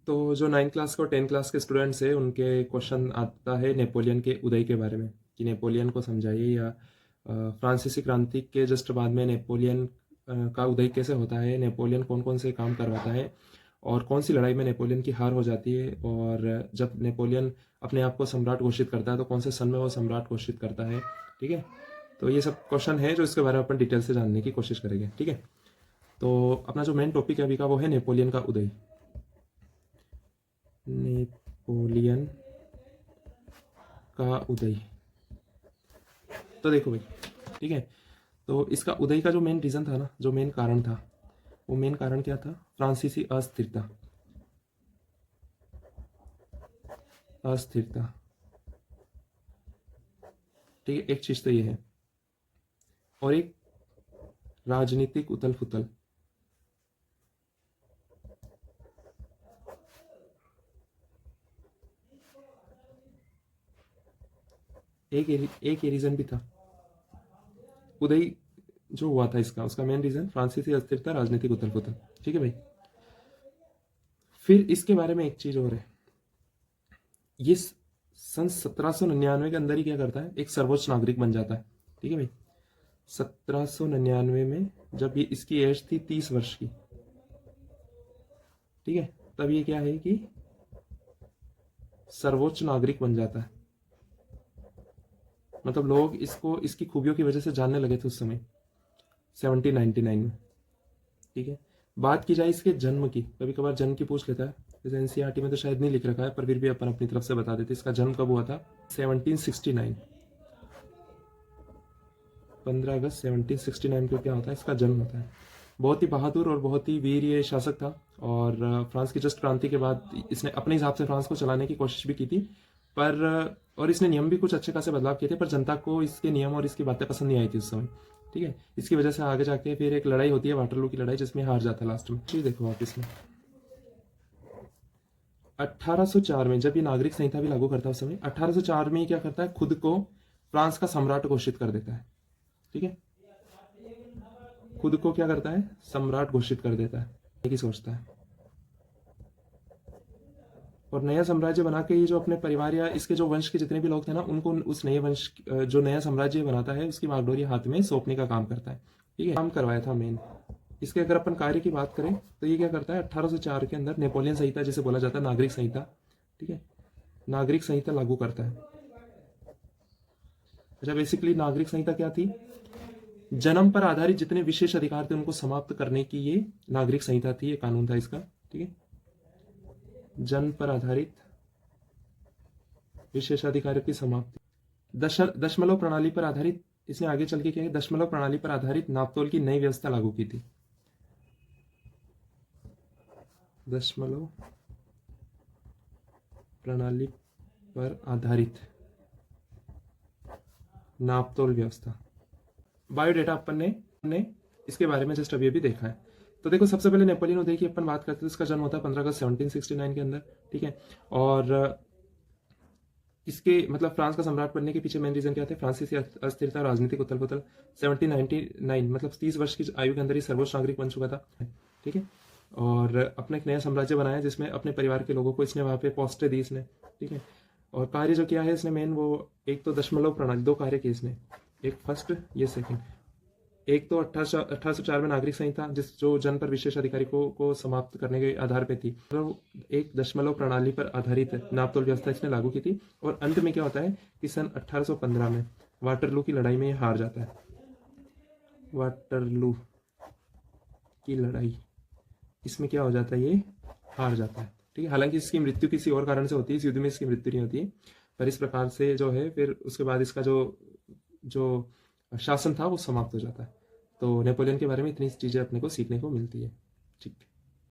तो जो 9 क्लास के और 10 क्लास के स्टूडेंट्स हैं उनके क्वेश्चन आता है नेपोलियन के उदय के बारे में कि नेपोलियन को समझाइए या फ्रांसीसी क्रांति के जस्ट बाद में नेपोलियन का उदय कैसे होता है, नेपोलियन कौन कौन से काम करवाता है और कौन सी लड़ाई में नेपोलियन की हार हो जाती है, और जब नेपोलियन अपने आप को सम्राट घोषित करता है तो कौन से सन में वो सम्राट घोषित करता है। ठीक है, तो ये सब क्वेश्चन है जो इसके बारे में अपन डिटेल से जानने की कोशिश करेंगे। ठीक है, तो अपना जो मेन टॉपिक है अभी का वो है नेपोलियन का उदय। नेपोलियन का उदय, तो देखो भाई, ठीक है, तो इसका उदय का जो मेन रीजन था ना, जो मेन कारण था, वो मेन कारण क्या था? फ्रांसीसी अस्थिरता। अस्थिरता, ठीक है, एक चीज तो ये है, और एक राजनीतिक उथल पुथल। एक ये रीजन भी था उदय जो हुआ था इसका, उसका मेन रीजन फ्रांसीसी अस्थिरता, राजनीतिक उथल पुथल। ठीक है भाई, फिर इसके बारे में एक चीज और है, ये सन 1799 के अंदर ही क्या करता है, एक सर्वोच्च नागरिक बन जाता है। ठीक है भाई, 1799 में जब ये इसकी एज थी 30 वर्ष की, ठीक है, तब ये क्या है कि सर्वोच्च नागरिक बन जाता है। मतलब लोग इसको इसकी खूबियों की वजह से जानने लगे थे उस समय 1799 में। ठीक है, बात की जाए इसके जन्म की, कभी कभार जन्म की पूछ लेता है, जैसे एनसीईआरटी में तो शायद नहीं लिख रखा है, पर फिर भी अपन अपनी तरफ से बता देते इसका जन्म कब हुआ था। 1769, 15 अगस्त 1769 को क्या होता है, इसका जन्म होता है। बहुत ही बहादुर और बहुत ही वीर ये शासक था, और फ्रांस की जस्ट क्रांति के बाद इसने अपने हिसाब से फ्रांस को चलाने की कोशिश भी की थी, पर और इसने नियम भी कुछ अच्छे खासे बदलाव किए थे, पर जनता को इसके नियम और इसकी बातें पसंद नहीं आई थी उस समय। ठीक है, इसकी वजह से आगे जाके फिर एक लड़ाई होती है, वाटरलू की लड़ाई, जिसमें हार जाता है लास्ट में। ठीक, देखो आप इसमें 1804 में जब ये नागरिक संहिता भी लागू करता है उस समय 1804 में क्या करता है, खुद को फ्रांस का सम्राट घोषित कर देता है। ठीक है, खुद को क्या करता है, सम्राट घोषित कर देता है, एक ही सोचता है, और नया साम्राज्य बना के ये जो अपने परिवार या इसके जो वंश के जितने भी लोग थे ना, उनको उस नए वंश जो नया साम्राज्य बनाता है उसकी बागडोरी हाथ में सौंपने का काम करता है। ठीक है, काम करवाया था मेन। इसके अगर अपन कार्य की बात करें तो ये क्या करता है, 1804 के अंदर नेपोलियन संहिता जिसे बोला जाता है, नागरिक संहिता, ठीक है, नागरिक संहिता लागू करता है। अच्छा, बेसिकली नागरिक संहिता क्या थी, जन्म पर आधारित जितने विशेष अधिकार थे उनको समाप्त करने की ये नागरिक संहिता थी, ये कानून था इसका। ठीक है, जन्म पर आधारित विशेषाधिकारों की समाप्ति। दशमलव प्रणाली पर आधारित, इसने आगे चल के क्या है, दशमलव प्रणाली पर आधारित नापतोल की नई व्यवस्था लागू की थी। दशमलव प्रणाली पर आधारित नापतोल व्यवस्था। बायोडेटा अपन ने इसके बारे में जस्ट अभी देखा है। तो देखो, सबसे पहले नेपोलियन उदय की अपन बात करते हैं, इसका जन्म होता है 15 अगस्त 1769 के अंदर। ठीक है, और इसके मतलब फ्रांस का सम्राट बनने के पीछे मेन रीजन क्या थे, फ्रांसीसी अस्थिरता, राजनीतिक उथल पुथल। 1799 मतलब 30 वर्ष की आयु के अंदर ही सर्वोच्च नागरिक बन चुका था। ठीक है, और अपने एक नया साम्राज्य बनाया जिसमें अपने परिवार के लोगों को इसने वहां पे पोस्टें दी इसने। ठीक है, और कार्य जो किया है इसने मेन, वो एक तो दशमलव प्रणाली, दो कार्य किए इसने, एक फर्स्ट, ये सेकंड। एक तो 1804 में नागरिक संहिता, जिस जो जन पर विशेष अधिकारी को समाप्त करने के आधार पे थी, तो एक दशमलव प्रणाली पर आधारित नापतोल व्यवस्था इसने लागू की थी। और अंत में क्या होता है कि सन 1815 में वाटरलू की लड़ाई में ये हार जाता है। वाटरलू की लड़ाई, इसमें क्या हो जाता है, ये हार जाता है। ठीक है, हालांकि इसकी मृत्यु किसी और कारण से होती है, इस युद्ध में इसकी मृत्यु नहीं होती है, पर इस प्रकार से जो है फिर उसके बाद इसका जो जो शासन था वो समाप्त हो जाता है। तो नेपोलियन के बारे में इतनी चीजें अपने को सीखने को मिलती है। ठीक।